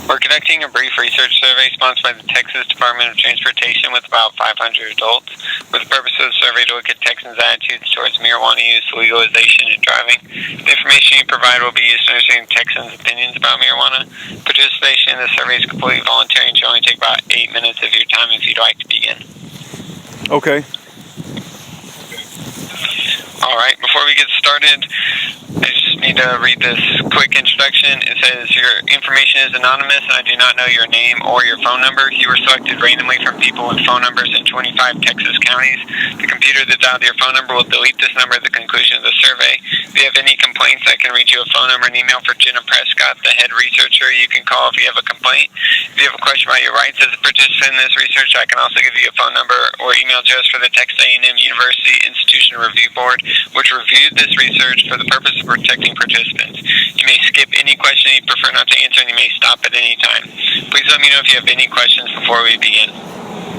We're conducting a brief research survey sponsored by the Texas Department of Transportation with about 500 adults, with the purpose of the survey to look at Texans' attitudes towards marijuana use, legalization, and driving. The information you provide will be used to understand Texans' opinions about marijuana. Participation in the survey is completely voluntary and should only take about 8 minutes of your time if you'd like to begin. Okay. Alright, before we get started, I just need to read this quick introduction. It says, your information is anonymous and I do not know your name or your phone number. You were selected randomly from people with phone numbers in 25 Texas counties. The computer that dialed your phone number will delete this number at the conclusion of the survey. If you have any complaints, I can read you a phone number and email for Jenna Prescott, the head researcher. You can call if you have a complaint. If you have a question about your rights as a participant in this research, I can also give you a phone number or email address for the Texas A&M University Institution Review Board, which reviewed this research for the purpose of protecting participants. You may skip any question you prefer not to answer, and you may stop at any time. Please let me know if you have any questions before we begin.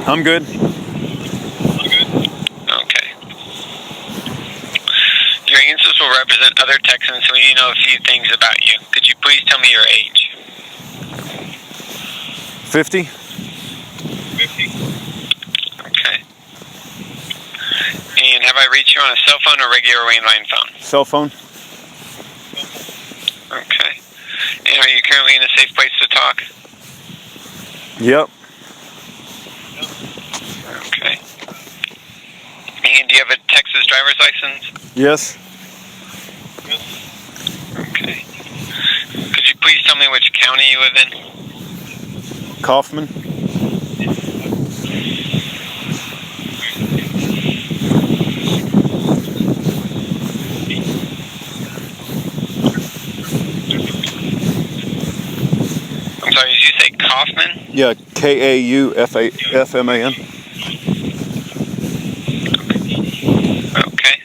I'm good. Okay. Your answers will represent other Texans, so we need to know a few things about you. Could you please tell me your age? 50? 50. Okay. And have I reached you on a cell phone or regular landline phone? Cell phone? Okay. And are you currently in a safe place to talk? Yep. Okay. And do you have a Texas driver's license? Yes. Okay. Could you please tell me which county you live in? Kaufman? I'm sorry, did you say Kaufman? Yeah, K-A-U-F-M-A-N. Okay.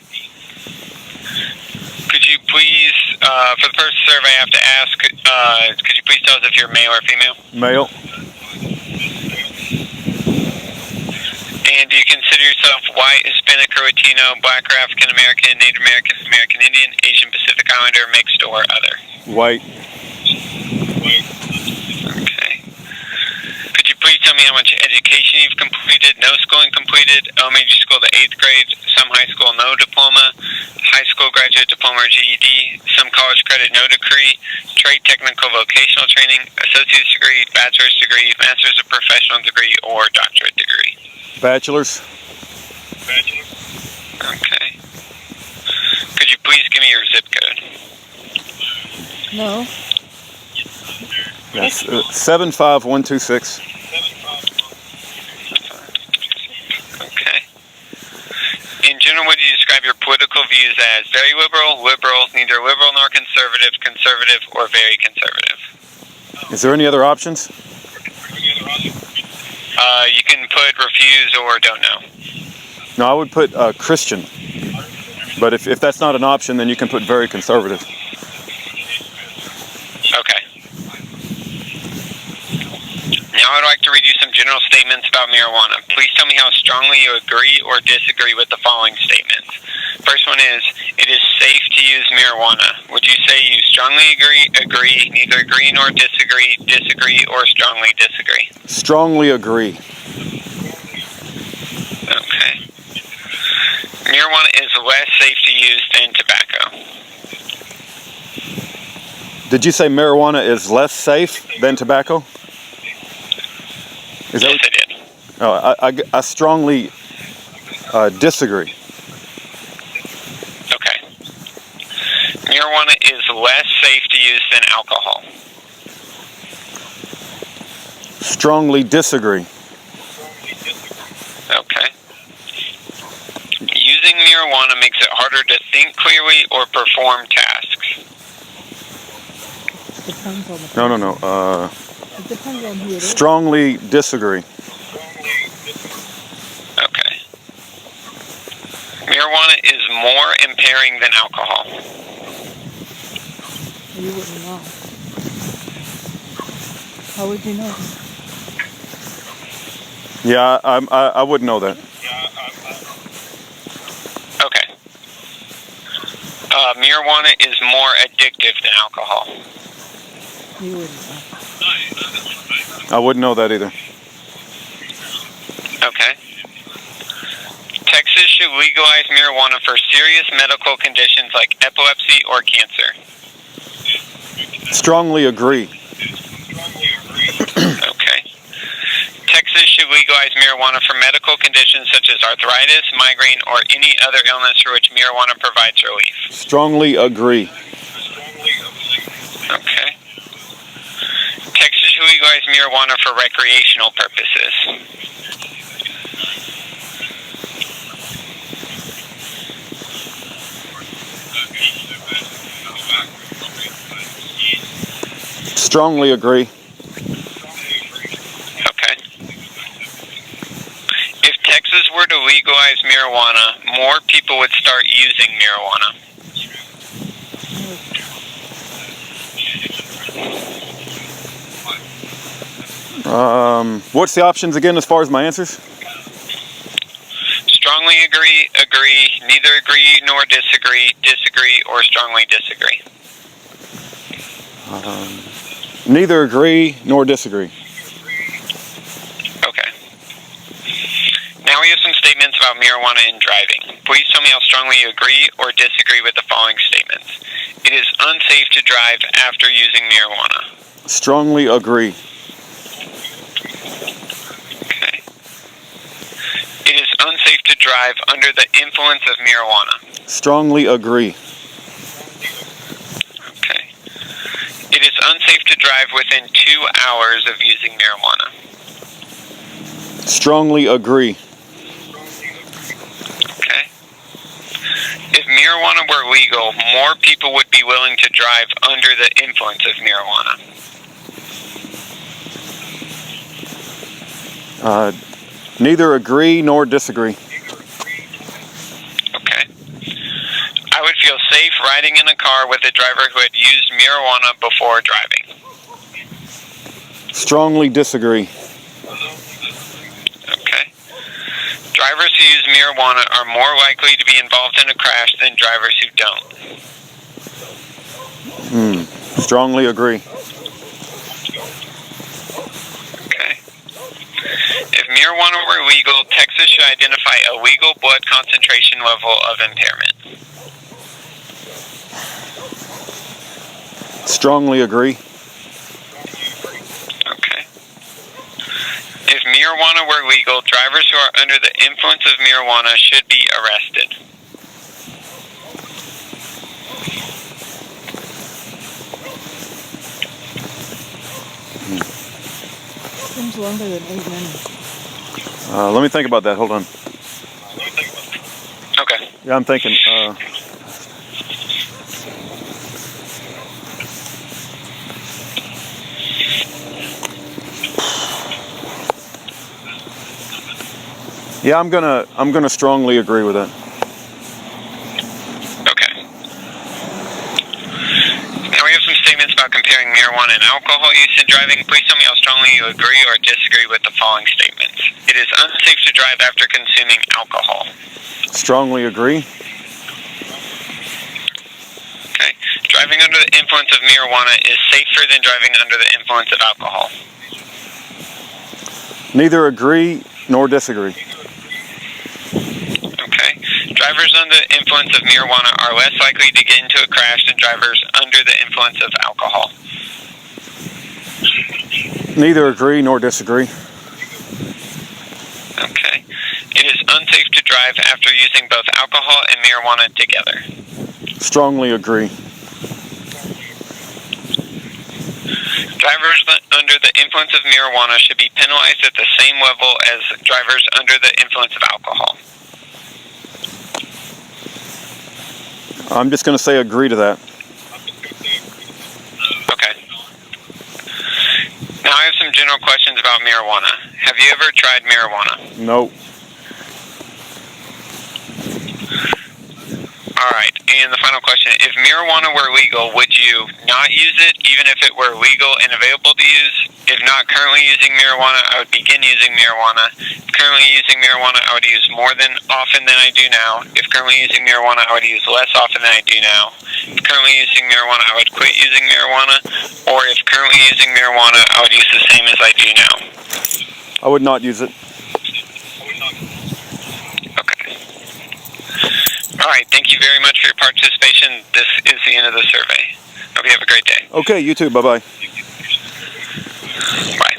Could you please, for the first survey I have to ask, could you please tell us if you're male or female? Male. And do you consider yourself white, Hispanic, or Latino, Black or African American, Native American, American Indian, Asian Pacific Islander, mixed, or other? White. Okay. Could you please tell me how much education you've completed? No schooling completed, elementary school to 8th grade, some high school, no diploma, high school graduate diploma or GED, some college credit, no degree, trade technical vocational training, associate's degree, bachelor's degree, master's or professional degree, or doctorate degree. Bachelor's. Okay. Could you please give me your zip code? No. Yes. 75126. Okay. In general, would you describe your political views as very liberal, liberal, neither liberal nor conservative, conservative, or very conservative? Is there any other options? You can put refuse or don't know. No, I would put Christian. But if that's not an option, then you can put very conservative. Okay. Now I would like to read you some general statements about marijuana. Please tell me how strongly you agree or disagree with the following statements. First one is, it is safe to use marijuana. Would you say you strongly agree, neither agree nor disagree, or strongly disagree? Strongly agree. Okay. Marijuana is less safe to use than tobacco. Did you say marijuana is less safe than tobacco? Is Yes, I did. Oh, I strongly disagree. Okay. Marijuana is less safe to use than alcohol. Strongly disagree. Okay. Using marijuana makes it harder to think clearly or perform tasks. Depends on the No. It depends on who it is. Strongly disagree. Okay. Marijuana is more impairing than alcohol. You wouldn't know. How would you know? Yeah, I wouldn't know that. Okay. Marijuana is more addictive than alcohol. You wouldn't know. I wouldn't know that either. Okay. Texas should legalize marijuana for serious medical conditions like epilepsy or cancer. Strongly agree. Okay. Texas should legalize marijuana for medical conditions such as arthritis, migraine, or any other illness for which marijuana provides relief. Strongly agree. Okay. Texas should legalize marijuana for recreational purposes. Strongly agree. Okay. If Texas were to legalize marijuana, more people would start using marijuana. What's the options again as far as my answers? Strongly agree, agree, neither agree nor disagree, disagree, or strongly disagree. Neither agree nor disagree. Okay. Now we have some statements about marijuana and driving. Please tell me how strongly you agree or disagree with the following statements. It is unsafe to drive after using marijuana. Strongly agree. Okay. It is unsafe to drive under the influence of marijuana. Strongly agree. Okay. It is unsafe to drive within 2 hours of using marijuana. Strongly agree. Okay. If marijuana were legal, more people would be willing to drive under the influence of marijuana. Neither agree nor disagree. Okay. I would feel safe riding in a car with a driver who had used marijuana before driving. Strongly disagree. Okay. Drivers who use marijuana are more likely to be involved in a crash than drivers who don't. Strongly agree. Okay. If marijuana were legal, Texas should identify a legal blood concentration level of impairment. Strongly agree. Okay. If marijuana were legal, drivers who are under the influence of marijuana should be arrested. Seems longer than 8 minutes. Let me think about that. Hold on. Okay. Yeah, I'm thinking. Yeah, I'm gonna strongly agree with that. Okay. Now we have some statements about comparing marijuana and alcohol use in driving. Please tell me how strongly you agree or disagree with the following statements. It is unsafe to drive after consuming alcohol. Strongly agree. Okay. Driving under the influence of marijuana is safer than driving under the influence of alcohol. Neither agree nor disagree. Okay. Drivers under the influence of marijuana are less likely to get into a crash than drivers under the influence of alcohol. Neither agree nor disagree. Okay. It is unsafe to drive after using both alcohol and marijuana together. Strongly agree. Drivers under the influence of marijuana should be penalized at the same level as drivers under the influence of alcohol. I'm just going to say agree to that. Okay. Now I have some general questions about marijuana. Have you ever tried marijuana? Nope. Alright, and the final question. If marijuana were legal, would you not use it even if it were legal and available to use? If not currently using marijuana, I would begin using marijuana. If currently using marijuana, I would use more often than I do now. If currently using marijuana, I would use less often than I do now. currently using marijuana, I would quit using marijuana, or if currently using marijuana, I would use the same as I do now. I would not use it. Okay. All right. Thank you very much for your participation. This is the end of the survey. Hope you have a great day. Okay, you too. Bye-bye. Bye.